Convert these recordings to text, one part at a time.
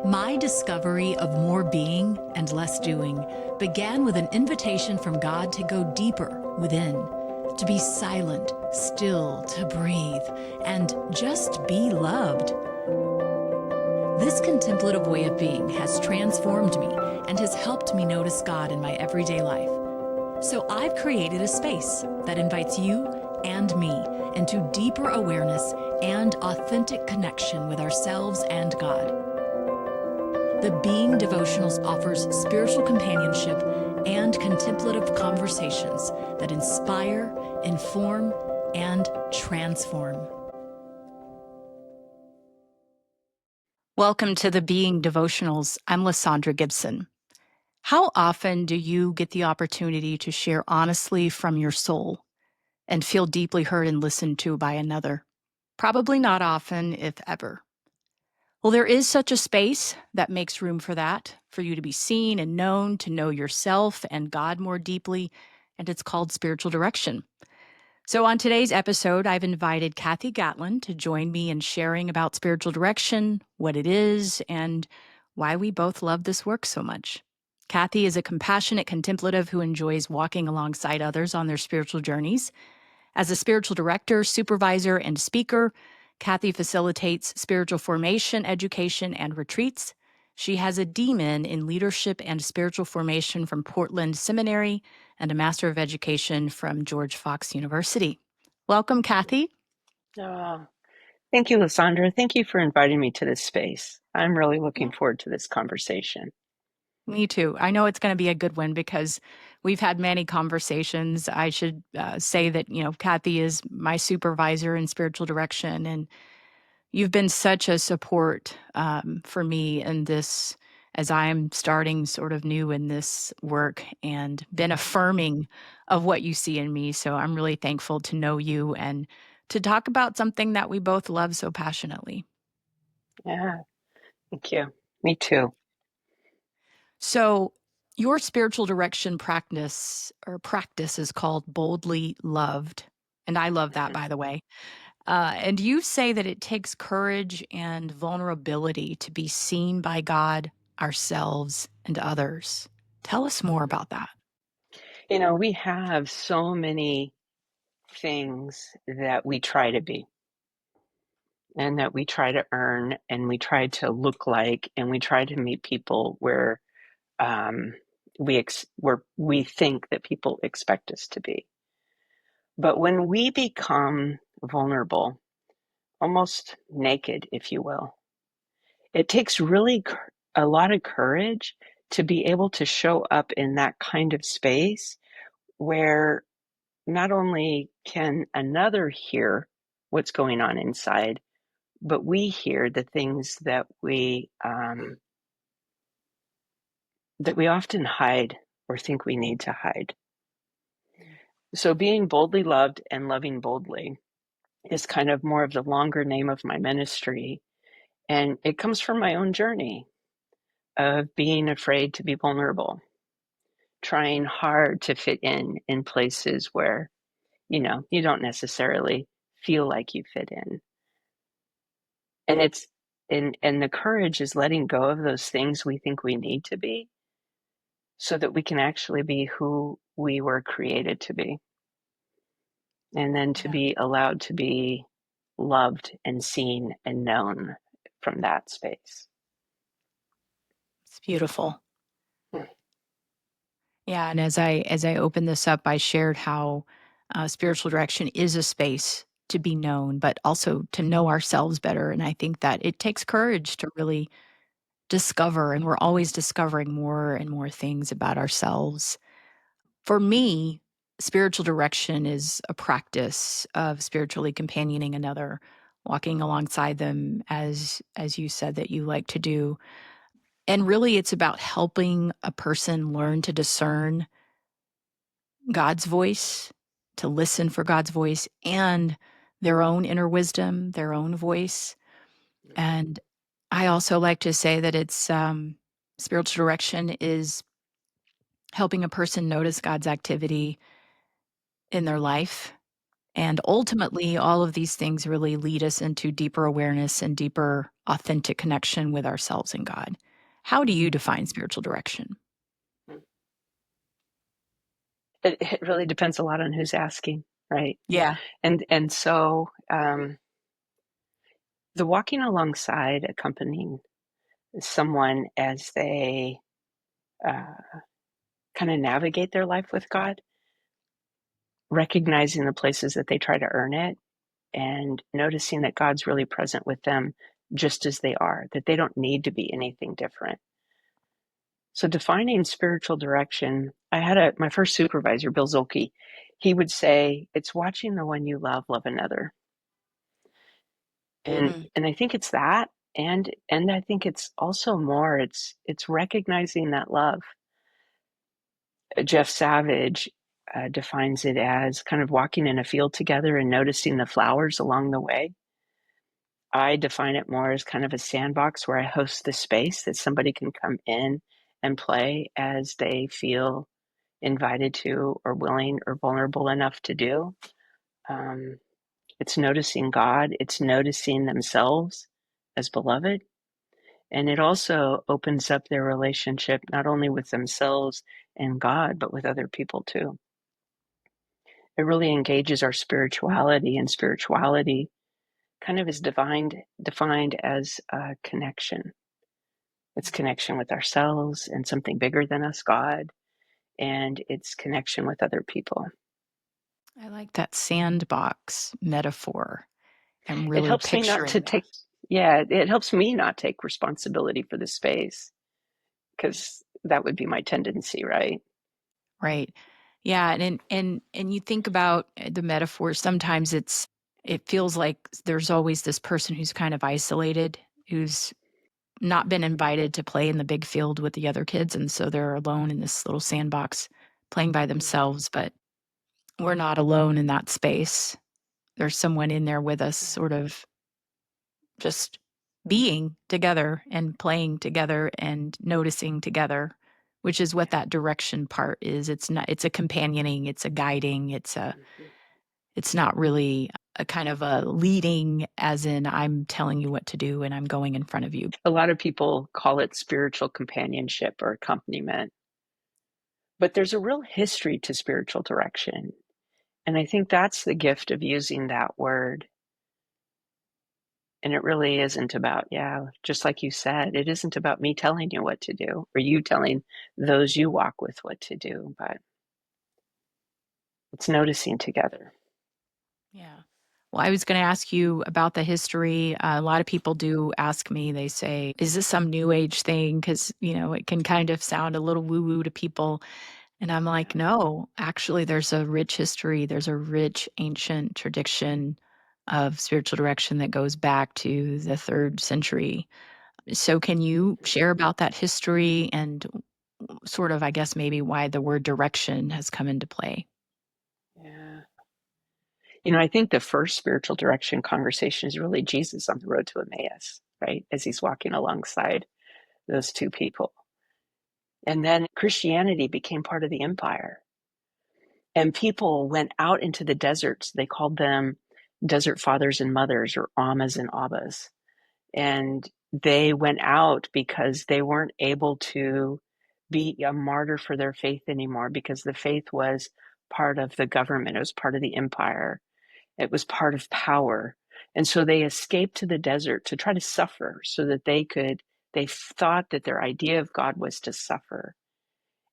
My discovery of more being and less doing began with an invitation from God to go deeper within, to be silent, still, to breathe, and just be loved. This contemplative way of being has transformed me and has helped me notice God in my everyday life. So I've created a space that invites you and me into deeper awareness and authentic connection with ourselves and God. The Being Devotionals offers spiritual companionship and contemplative conversations that inspire, inform, and transform. Welcome to the Being Devotionals. I'm LaSaundra Gibson. How often do you get the opportunity to share honestly from your soul and feel deeply heard and listened to by another? Probably not often, if ever. Well, there is such a space that makes room for that, for you to be seen and known, to know yourself and God more deeply, and it's called spiritual direction. So on today's episode, I've invited Kathi Gatlin to join me in sharing about spiritual direction, what it is, and why we both love this work so much. Kathi is a compassionate contemplative who enjoys walking alongside others on their spiritual journeys. As a spiritual director, supervisor, and speaker, Kathi facilitates spiritual formation, education, and retreats. She has a DMin in leadership and spiritual formation from Portland Seminary and a Master of Education from George Fox University. Welcome, Kathi. Oh, thank you, LaSaundra. Thank you for inviting me to this space. I'm really looking forward to this conversation. Me too. I know it's going to be a good one because we've had many conversations. I should say that, Kathi is my supervisor in spiritual direction, and you've been such a support for me in this as I'm starting sort of new in this work and been affirming of what you see in me. So I'm really thankful to know you and to talk about something that we both love so passionately. Yeah, thank you. Me too. So your spiritual direction practice is called Boldly Loved. And I love that, by the way. And you say that it takes courage and vulnerability to be seen by God, ourselves, and others. Tell us more about that. We have so many things that we try to be and that we try to earn and we try to look like and we try to meet people where where we think that people expect us to be. But when we become vulnerable, almost naked, if you will, it takes really a lot of courage to be able to show up in that kind of space where not only can another hear what's going on inside, but we hear the things that we often hide or think we need to hide. So being boldly loved and loving boldly is kind of more of the longer name of my ministry. And it comes from my own journey of being afraid to be vulnerable, trying hard to fit in places where, you don't necessarily feel like you fit in. And and the courage is letting go of those things we think we need to be so that we can actually be who we were created to be. And then to be allowed to be loved and seen and known from that space. It's beautiful. Yeah, and as I opened this up, I shared how spiritual direction is a space to be known, but also to know ourselves better. And I think that it takes courage to really discover, and we're always discovering more and more things about ourselves. For me, spiritual direction is a practice of spiritually companioning another, walking alongside them, as you said that you like to do. And really, it's about helping a person learn to discern God's voice, to listen for God's voice and their own inner wisdom, their own voice. And I also like to say that it's spiritual direction is helping a person notice God's activity in their life. And ultimately, all of these things really lead us into deeper awareness and deeper authentic connection with ourselves and God. How do you define spiritual direction? It really depends a lot on who's asking, right? Yeah. And so the walking alongside, accompanying someone as they uh, kind of navigate their life with God, recognizing the places that they try to earn it, and noticing that God's really present with them just as they are, that they don't need to be anything different. So defining spiritual direction, I had my first supervisor, Bill Zolke, he would say, it's watching the one you love another. And Mm. and I think it's that, and I think it's also more, it's recognizing that love. Jeff Savage defines it as kind of walking in a field together and noticing the flowers along the way. I define it more as kind of a sandbox where I host the space that somebody can come in and play as they feel invited to or willing or vulnerable enough to do. Um, it's noticing God, it's noticing themselves as beloved. And it also opens up their relationship not only with themselves and God, but with other people too. It really engages our spirituality, and spirituality kind of is defined as a connection. It's connection with ourselves and something bigger than us, God, and it's connection with other people. I like that sandbox metaphor. I'm It really helps me not to picturing that. take, yeah, it helps me not take responsibility for the space because that would be my tendency, right? Right. Yeah, and you think about the metaphor, sometimes it feels like there's always this person who's kind of isolated, who's not been invited to play in the big field with the other kids, and so they're alone in this little sandbox playing by themselves, but we're not alone in that space. There's someone in there with us Yeah. sort of just being together and playing together and noticing together, which is what that direction part is. It's a companioning, it's a guiding, Mhm. it's not really a kind of a leading as in I'm telling you what to do and I'm going in front of you. A lot of people call it spiritual companionship or accompaniment, but there's a real history to spiritual direction. And I think that's the gift of using that word. And it really isn't about, yeah, just like you said, it isn't about me telling you what to do or you telling those you walk with what to do, but it's noticing together. Yeah. Well, I was going to ask you about the history. A lot of people do ask me, they say, is this some new age thing? Because, it can kind of sound a little woo woo to people. And I'm like, Yeah. no, actually, there's a rich history. There's a rich ancient tradition of spiritual direction that goes back to the third century. So, can you share about that history and sort of, I guess, maybe why the word direction has come into play? Yeah. I think the first spiritual direction conversation is really Jesus on the road to Emmaus, right? As he's walking alongside those two people. And then Christianity became part of the empire. And people went out into the deserts. They called them desert fathers and mothers, or Ammas and Abbas. And they went out because they weren't able to be a martyr for their faith anymore, because the faith was part of the government, it was part of the empire, it was part of power. And so they escaped to the desert to try to suffer so that they thought that their idea of God was to suffer.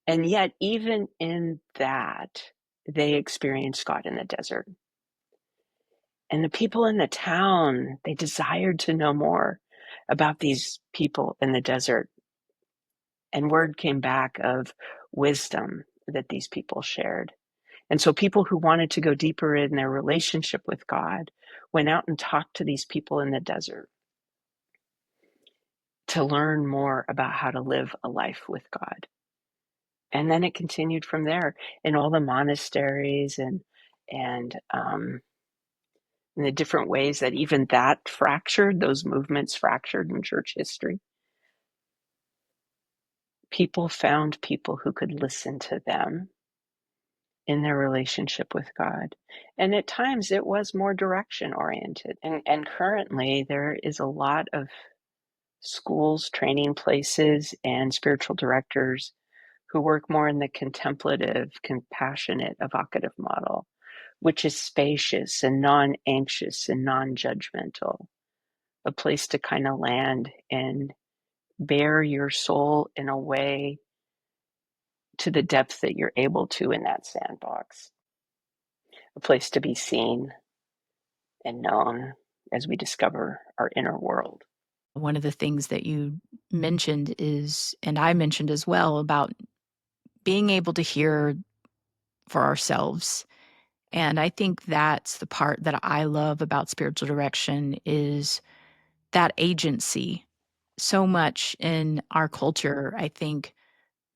And yet, even in that, they experienced God in the desert. And the people in the town, they desired to know more about these people in the desert. And word came back of wisdom that these people shared. And so people who wanted to go deeper in their relationship with God went out and talked to these people in the desert to learn more about how to live a life with God. And then it continued from there in all the monasteries and in the different ways that even that fractured, those movements fractured in church history. People found people who could listen to them in their relationship with God. And at times it was more direction oriented. And currently there is a lot of schools, training places, and spiritual directors who work more in the contemplative, compassionate, evocative model, which is spacious and non-anxious and non-judgmental, a place to kind of land and bare your soul in a way to the depth that you're able to in that sandbox, a place to be seen and known as we discover our inner world. One of the things that you mentioned is, and I mentioned as well, about being able to hear for ourselves. And I think that's the part that I love about spiritual direction is that agency. So much in our culture, I think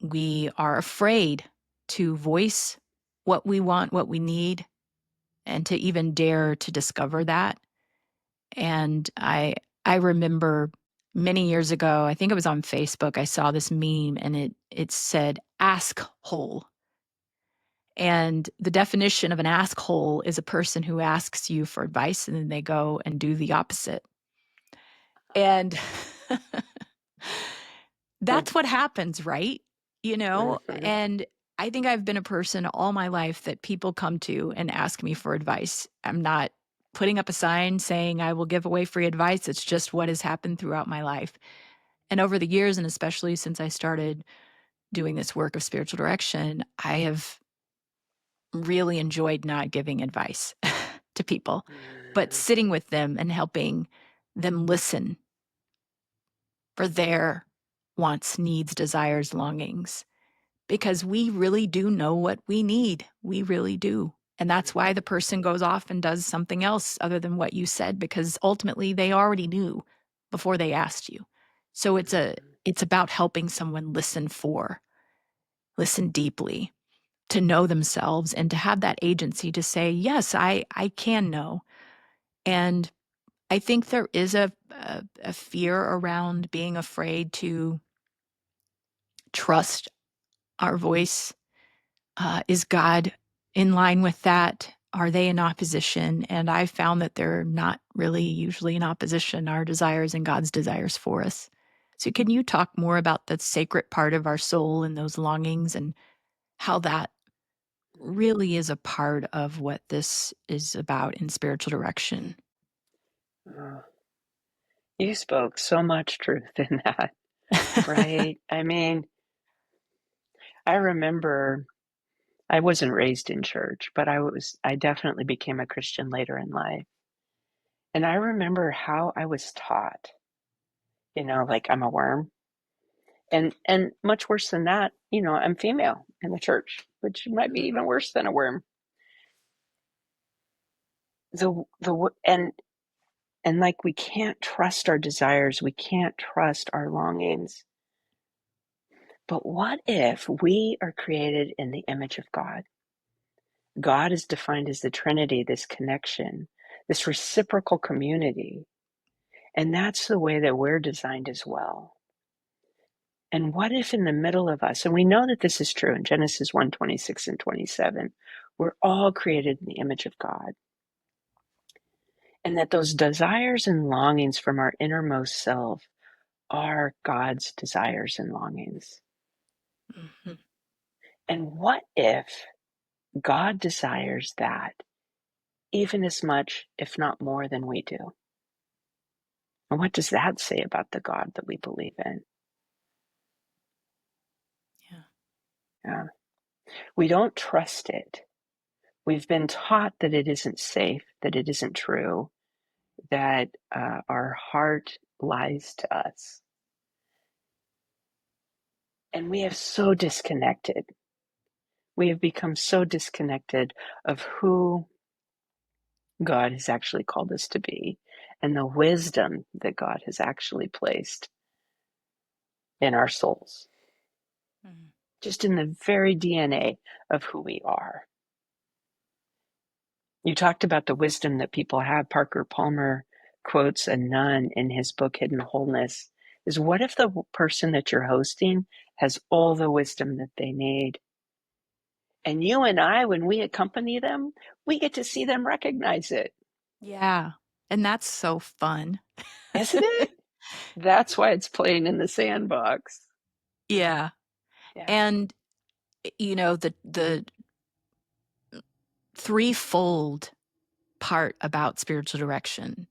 we are afraid to voice what we want, what we need, and to even dare to discover that. And I remember many years ago, I think it was on Facebook, I saw this meme and it said ask hole. And the definition of an ask hole is a person who asks you for advice and then they go and do the opposite. And that's what happens, right? You know, Mhm. and I think I've been a person all my life that people come to and ask me for advice. I'm not putting up a sign saying I will give away free advice. It's just what has happened throughout my life. And over the years, and especially since I started doing this work of spiritual direction, I have really enjoyed not giving advice to people, but Mhm. sitting with them and helping them listen for their wants, needs, desires, longings, because we really do know what we need. We really do. And that's why the person goes off and does something else other than what you said, because ultimately they already knew before they asked you. So it's about helping someone listen deeply, to know themselves and to have that agency to say, yes, I can know. And I think there is a fear around being afraid to trust our voice. Is God in line with that? Are they in opposition? And I found that they're not really usually in opposition, our desires and God's desires for us. So, can you talk more about the sacred part of our soul and those longings and how that really is a part of what this is about in spiritual direction? Oh, you spoke so much truth in that, right? I mean, I remember I wasn't raised in church, but I definitely became a Christian later in life. And I remember how I was taught, like I'm a worm. And much worse than that, I'm female in the church, which might be even worse than a worm. And like we can't trust our desires, we can't trust our longings. But what if we are created in the image of God? God is defined as the Trinity, this connection, this reciprocal community. And that's the way that we're designed as well. And what if in the middle of us, and we know that this is true in Genesis 1:26 and 27, we're all created in the image of God. And that those desires and longings from our innermost self are God's desires and longings. Mhm. And what if God desires that even as much, if not more, than we do? And what does that say about the God that we believe in? Yeah. Yeah. We don't trust it. We've been taught that it isn't safe, that it isn't true, that our heart lies to us. And we have so disconnected. We have become so disconnected of who God has actually called us to be and the wisdom that God has actually placed in our souls, Mhm. just in the very DNA of who we are. You talked about the wisdom that people have. Parker Palmer quotes a nun in his book, Hidden Wholeness, is what if the person that you're hosting has all the wisdom that they need? And you and I, when we accompany them, we get to see them recognize it, Yeah. And that's so fun. isn't it? That's why it's playing in the sandbox. Yeah. Yeah. And the threefold part about spiritual direction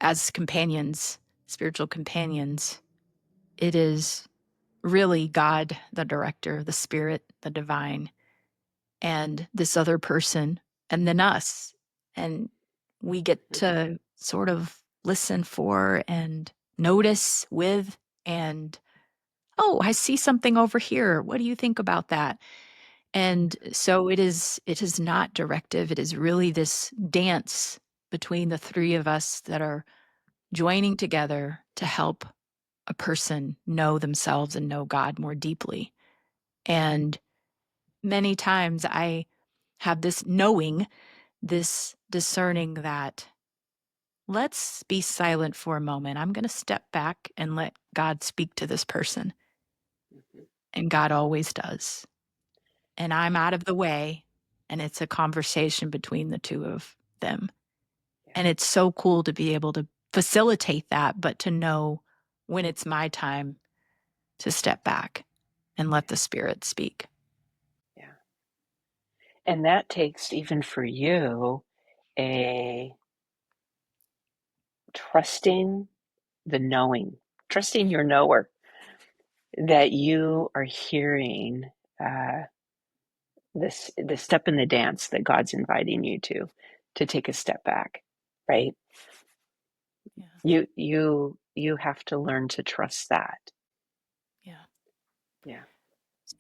as companions, spiritual companions, it is really God, the director, the spirit, the divine, and this other person, and then us. And we get to sort of listen for and notice with, and, oh, I see something over here. What do you think about that? And so it is not directive. It is really this dance between the three of us that are joining together to help a person know themselves and know God more deeply. And many times I have this knowing, this discerning that let's be silent for a moment. I'm going to step back and let God speak to this person. Mhm. And God always does. And I'm out of the way, and it's a conversation between the two of them. Yeah. And it's so cool to be able to facilitate that, but to know when it's my time to step back and let the Spirit speak. Yeah. And that takes, even for you, a trusting the knowing, trusting your knower that you are hearing uh, this the step in the dance that God's inviting you to take a step back, right? Yeah. You have to learn to trust that. Yeah. Yeah.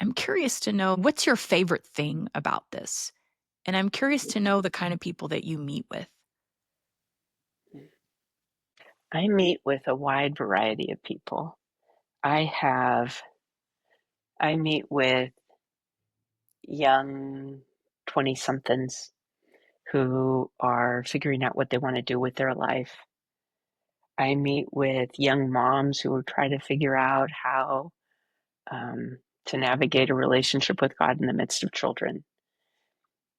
I'm curious to know what's your favorite thing about this? And I'm curious to know the kind of people that you meet with. I meet with a wide variety of people. I have I meet with young 20 somethings who are figuring out what they want to do with their life. I meet with young moms who are trying to figure out how to navigate a relationship with God in the midst of children,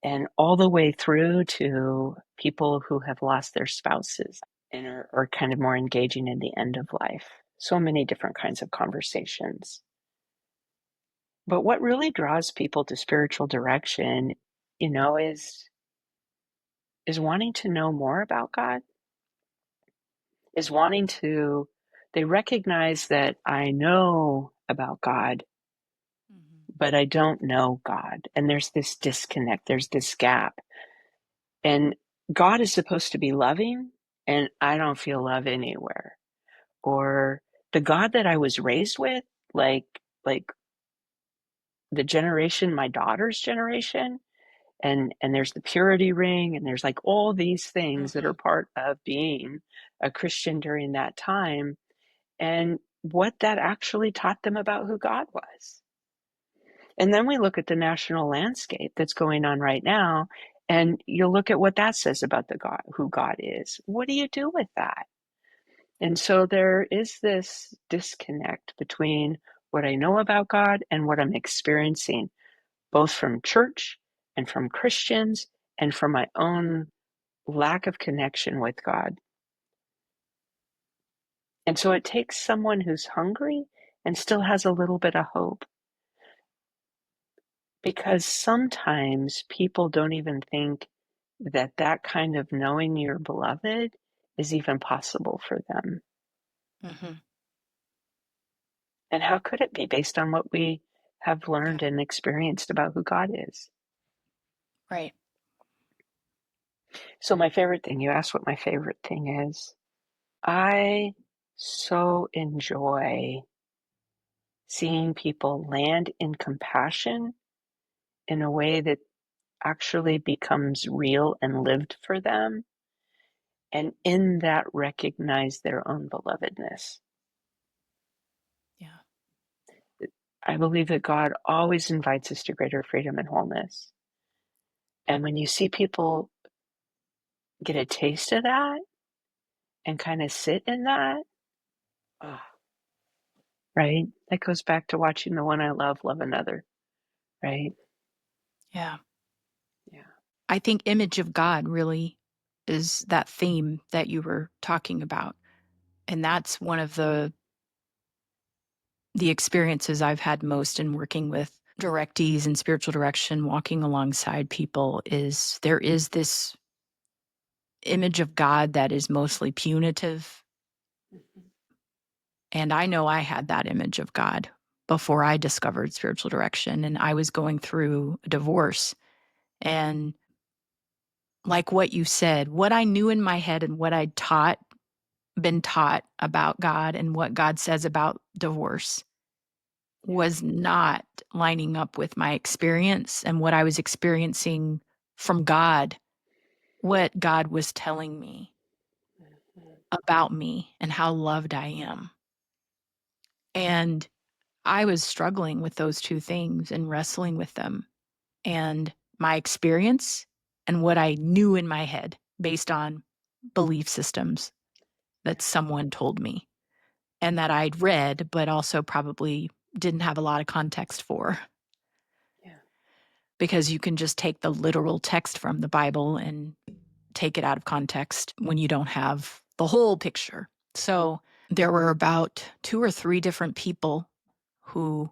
and all the way through to people who have lost their spouses and are kind of more engaging in the end of life. So many different kinds of conversations. But what really draws people to spiritual direction, is wanting to know more about God, is wanting to, they recognize that I know about God, Mhm. but I don't know God. And there's this disconnect, there's this gap. And God is supposed to be loving, and I don't feel love anywhere. Or the God that I was raised with, like like the generation, my daughter's generation, and there's the purity ring, and there's like all these things that are Mhm. part of being a Christian during that time, and what that actually taught them about who God was. And then we look at the national landscape that's going on right now, and you look at what that says about the God, who God is. What do you do with that? And so there is this disconnect between what I know about God and what I'm experiencing, both from church and from Christians and from my own lack of connection with God. And so it takes someone who's hungry and still has a little bit of hope, because sometimes people don't even think that that kind of knowing your beloved is even possible for them. Mhm. And how could it be based on what we have Yeah. learned and experienced about who God is? Right. So, my favorite thing, you asked what my favorite thing is. I so enjoy seeing people land in compassion in a way that actually becomes real and lived for them, and in that recognize their own belovedness. Yeah. I believe that God always invites us to greater freedom and wholeness. And when you see people get a taste of that and kind of sit in that, oh, right? That goes back to watching the one I love another, right? Yeah. Yeah. I think image of God really is that theme that you were talking about. And that's one of the experiences I've had most in working with directees and spiritual direction, walking alongside people, is there is this image of God that is mostly punitive. Mhm. And I know I had that image of God before I discovered spiritual direction. And I was going through a divorce. And like what you said, what I knew in my head and what I'd been taught about God and what God says about divorce Yeah. was not lining up with my experience and what I was experiencing from God, what God was telling me Mhm. about me and how loved I am. And I was struggling with those two things and wrestling with them. And my experience and what I knew in my head based on belief systems that Yeah. someone told me and that I'd read, but also probably didn't have a lot of context for. Yeah. Because you can just take the literal text from the Bible and take it out of context when you don't have the whole picture. So there were about two or three different people who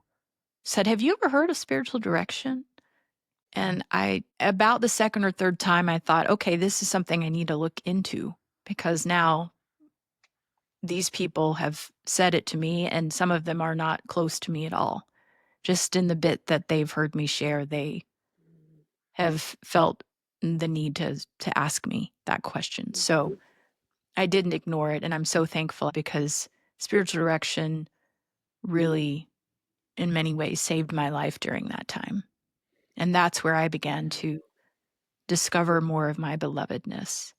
said, "Have you ever heard of spiritual direction?" And about the second or third time, I thought, okay, this is something I need to look into because now these people have said it to me, and some of them are not close to me at all. Just in the bit that they've heard me share, they have felt the need to ask me that question. So Mhm. I didn't ignore it, and I'm so thankful because spiritual direction really, in many ways, saved my life during that time. And that's where I began Yeah. to discover more of my belovedness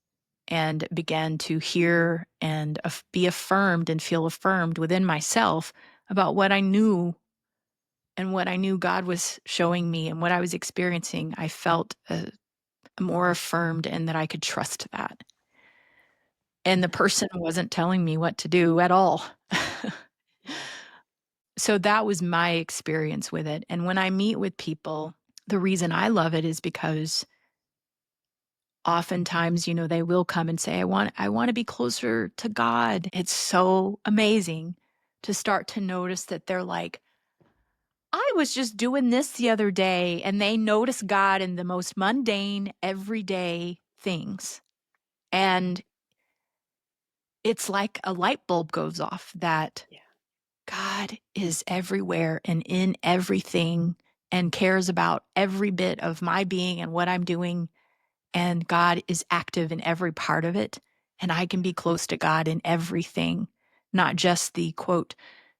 and began to hear and be affirmed and feel affirmed within myself about what I knew and what I knew God was showing me and what I was experiencing. I felt more affirmed and that I could trust that. And the person wasn't telling me what to do at all. Yeah. So that was my experience with it. And when I meet with people, the reason I love it is because oftentimes, they will come and say, I want to be closer to God. It's so amazing to start to notice that they're like, I was just doing this the other day, and they notice God in the most mundane, everyday things. And it's like a light bulb goes off that Yeah. God is everywhere and in everything and cares about every bit of my being and what I'm doing. And God is active in every part of it. And I can be close to God in everything, not just the quote,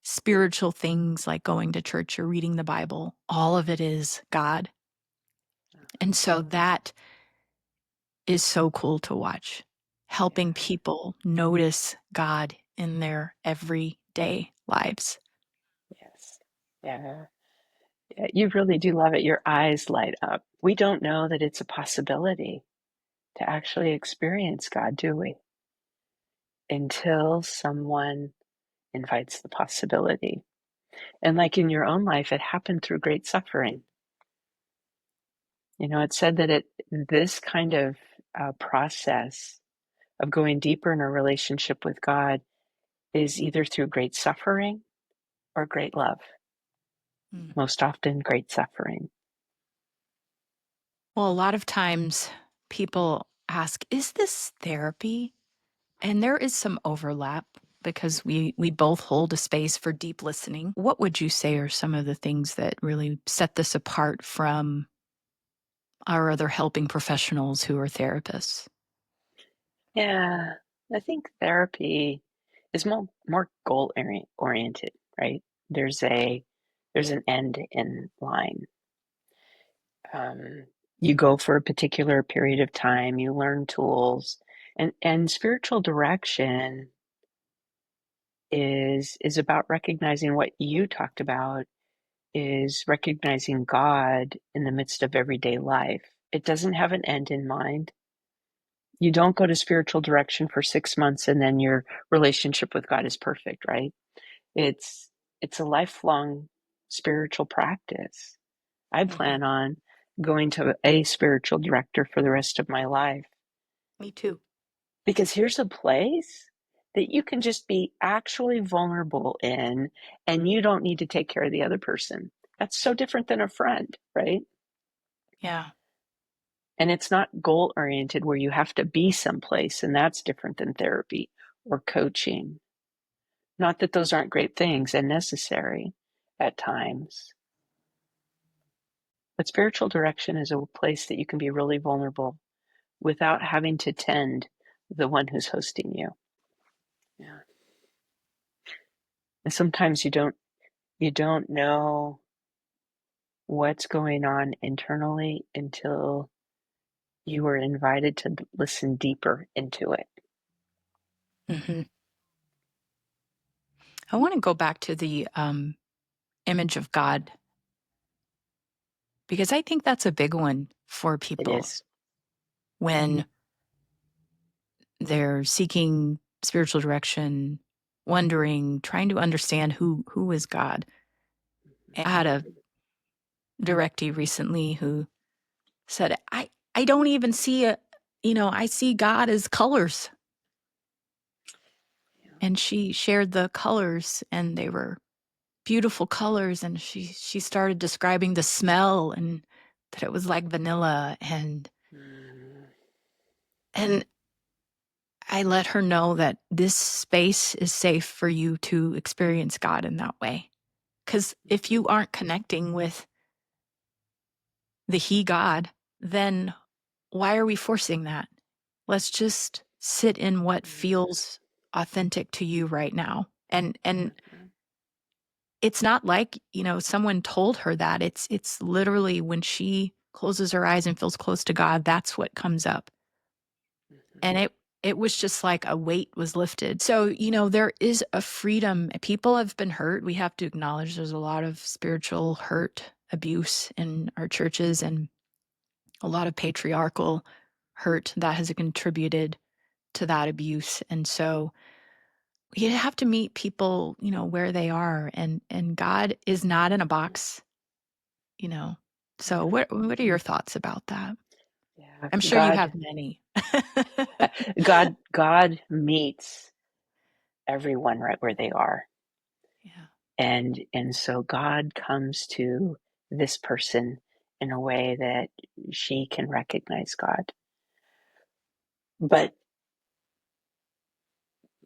spiritual things like going to church or reading the Bible. All of it is God. And Uh-huh. so that is so cool to watch, helping Yeah. people notice God in their everyday lives. Yes. Yeah. Yeah. You really do love it. Your eyes light up. We don't know that it's a possibility to actually experience God, do we? Until someone invites the possibility. And like in your own life, it happened through great suffering. It said that this kind of process of going deeper in a relationship with God is either through great suffering or great love, Mm. most often great suffering. Well, a lot of times people ask, is this therapy? And there is some overlap because we both hold a space for deep listening. What would you say are some of the things that really set this apart from our other helping professionals who are therapists? Yeah, I think therapy is more goal oriented, right? There's a there's an end in line. You go for a particular period of time, you learn tools, and spiritual direction is about recognizing what you talked about is recognizing God in the midst of everyday life. It doesn't have an end in mind. You don't go to spiritual direction for 6 months and then your relationship with God is perfect, right? It's it's a lifelong spiritual practice. I Hmm. plan on going to a spiritual director for the rest of my life Me too. because here's a place that you can just be actually vulnerable in, and you don't need to take care of the other person. That's so different than a friend, right? Yeah. And it's not goal oriented where you have to be someplace, and that's different than therapy or coaching. Not that those aren't great things and necessary at times, but spiritual direction is a place that you can be really vulnerable without having to tend the one who's hosting you. Yeah. And sometimes you don't know what's going on internally until you are invited to listen deeper into it. Hmm. I want to go back to the image of God because I think that's a big one for It people is. when they're seeking spiritual direction, wondering, trying to understand who is God. I had a directee recently who said, I don't even see I see God as colors. And she shared the colors and they were beautiful colors. And she started describing the smell and that it was like vanilla. And I let her know that this space is safe for you to experience God in that way. Because if you aren't connecting with the He God, then why are we forcing that? Let's just sit in what feels authentic to you right now. And it's not like, someone told her that. It's literally when she closes her eyes and feels close to God, that's what comes up. And it was just like a weight was lifted. So, there is a freedom. People have been hurt. We have to acknowledge there's a lot of spiritual hurt, abuse in our churches, and a lot of patriarchal hurt that has contributed to that abuse. And so you have to meet people, where they are, and God is not in a box, you know. So what are your thoughts about that? Yeah. I'm sure you God, have many. God meets everyone right where they are. Yeah. And so God comes to this person in a way that she can recognize God. But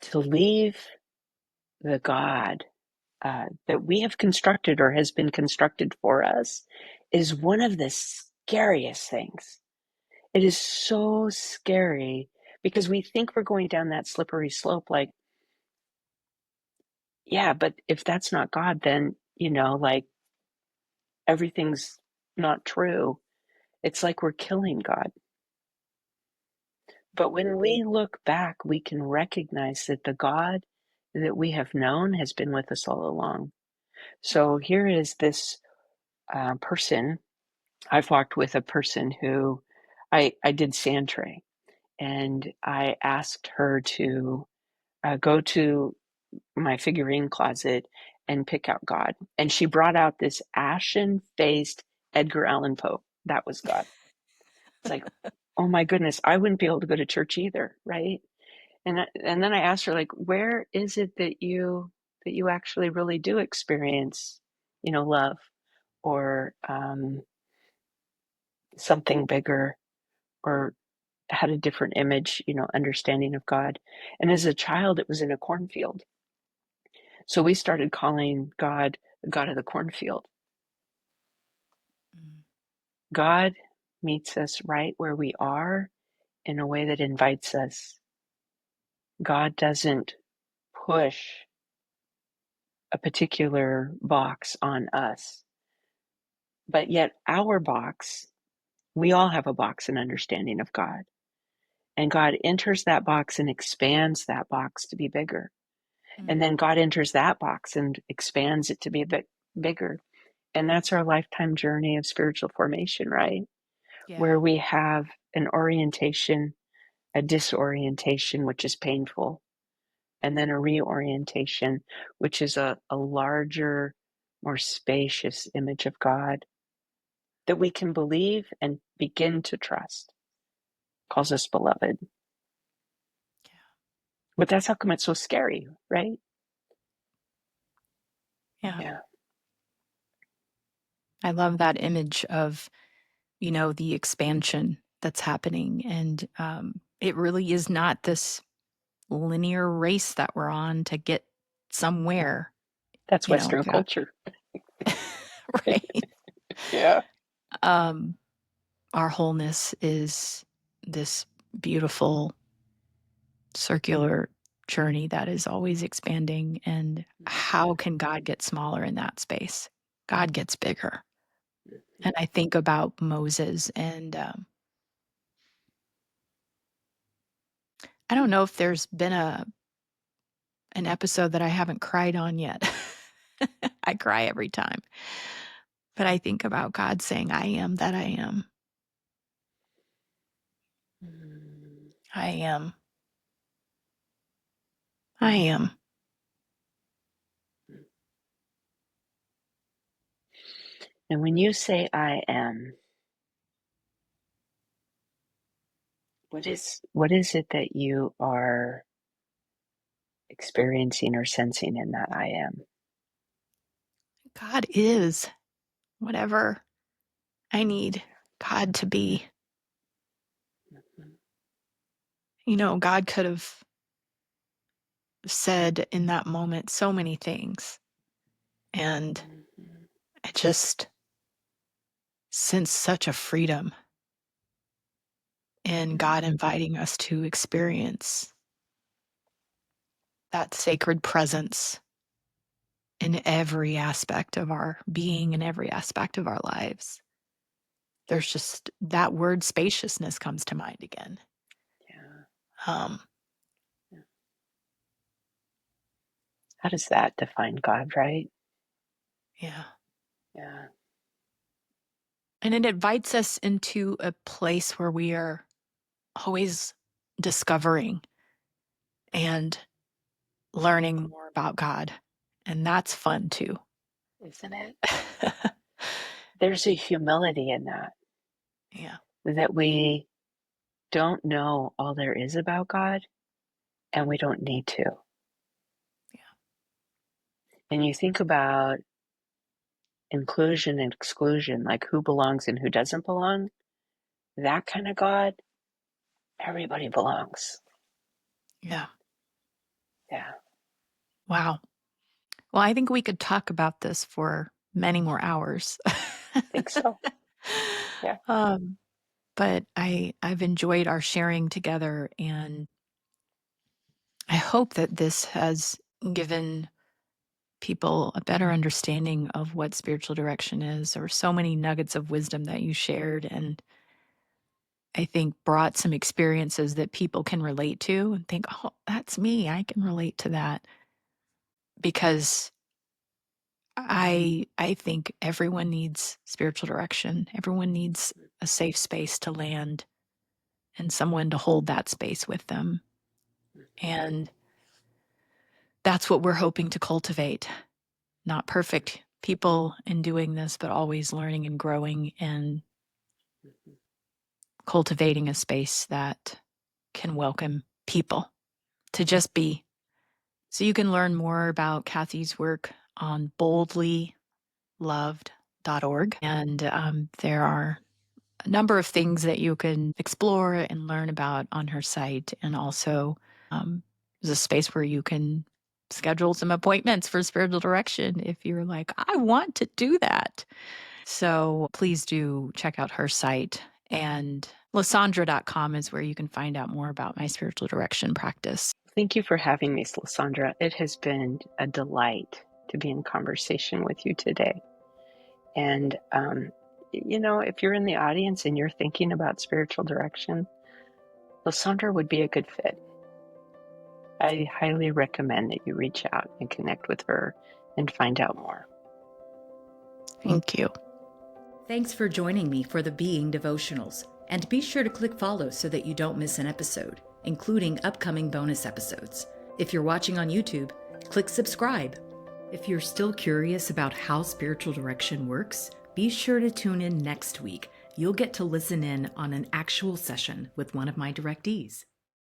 to leave the God that we have constructed or has been constructed for us is one of the scariest things. It is so scary because we think we're going down that slippery slope like, yeah, but if that's not God, then, like everything's not true. It's like we're killing God. But when we look back, we can recognize that the God that we have known has been with us all along. So here is this person. I've walked with a person who I did sand tray, and I asked her to go to my figurine closet and pick out God. And she brought out this ashen faced Edgar Allan Poe. That was God. It's like, oh my goodness, I wouldn't be able to go to church either, right? And then I asked her, like, where is it that you actually really do experience, love or something bigger, or had a different image, understanding of God. And as a child, it was in a cornfield. So we started calling God the God of the cornfield. Mm. God meets us right where we are in a way that invites us. God doesn't push a particular box on us, but yet our box, we all have a box and understanding of God. And God enters that box and expands that box to be bigger. And Mm. then God enters that box and expands it to be a bit bigger. And that's our lifetime journey of spiritual formation, right? Where Yeah. we have an orientation, a disorientation, which is painful, and then a reorientation, which is a larger, more spacious image of God that we can believe and begin to trust. Calls us beloved. But that's how come it's so scary, right? Yeah. Yeah. I love that image of, the expansion that's happening. And it really is not this linear race that we're on to get somewhere, That's Western God. culture. Right. Yeah. Um, our wholeness is this beautiful circular journey that is always expanding. And how can God get smaller in that space? God gets bigger. And I think about Moses, and I don't know if there's been an episode that I haven't cried on yet. I cry every time. But I think about God saying, I am that I am. Mm. I am. I am. And when you say I am, what is it that you are experiencing or sensing in that I am? God is whatever I need God to be. God could have said in that moment so many things. And I just sense such a freedom in God inviting us to experience that sacred presence in every aspect of our being, in every aspect of our lives. There's just that word spaciousness comes to mind again. Yeah. Um, How does that define God, right? yeah. Yeah. And it invites us into a place where we are always discovering and learning more about God. And that's fun too. Isn't it? There's a humility in Yeah. that we don't know all there is about God, and we don't need to. Yeah. And you think about inclusion and exclusion, like who belongs and who doesn't belong, that kind of God, everybody belongs. Yeah. Yeah. Wow. Well, I think we could talk about this for many more hours. I think so. Yeah. um, but I've enjoyed our sharing together, and I hope that this has given people a better understanding of what spiritual direction is. There were so many nuggets of wisdom that you shared, and I think brought some experiences that people can relate to and think, oh, that's me. I can relate to that. Because I think everyone needs spiritual direction. Everyone needs a safe space to land and someone to hold that space with them. And that's what we're hoping to cultivate. Not perfect people in doing this, but always learning and growing and cultivating a space that can welcome people to just be. So you can learn more about Kathi's work on boldlyloved.org. And there are a number of things that you can explore and learn about on her site. And also, there's a space where you can schedule some appointments for spiritual direction if you're like, I want to do that. So please do check out her site. And LaSaundra.com is where you can find out more about my spiritual direction practice. Thank you for having me, LaSaundra. It has been a delight to be in conversation with you today. And, if you're in the audience and you're thinking about spiritual direction, LaSaundra would be a good fit. I highly recommend that you reach out and connect with her and find out more. Thank you. Thanks for joining me for the Being Devotionals. And be sure to click follow so that you don't miss an episode, including upcoming bonus episodes. If you're watching on YouTube, click subscribe. If you're still curious about how spiritual direction works, be sure to tune in next week. You'll get to listen in on an actual session with one of my directees.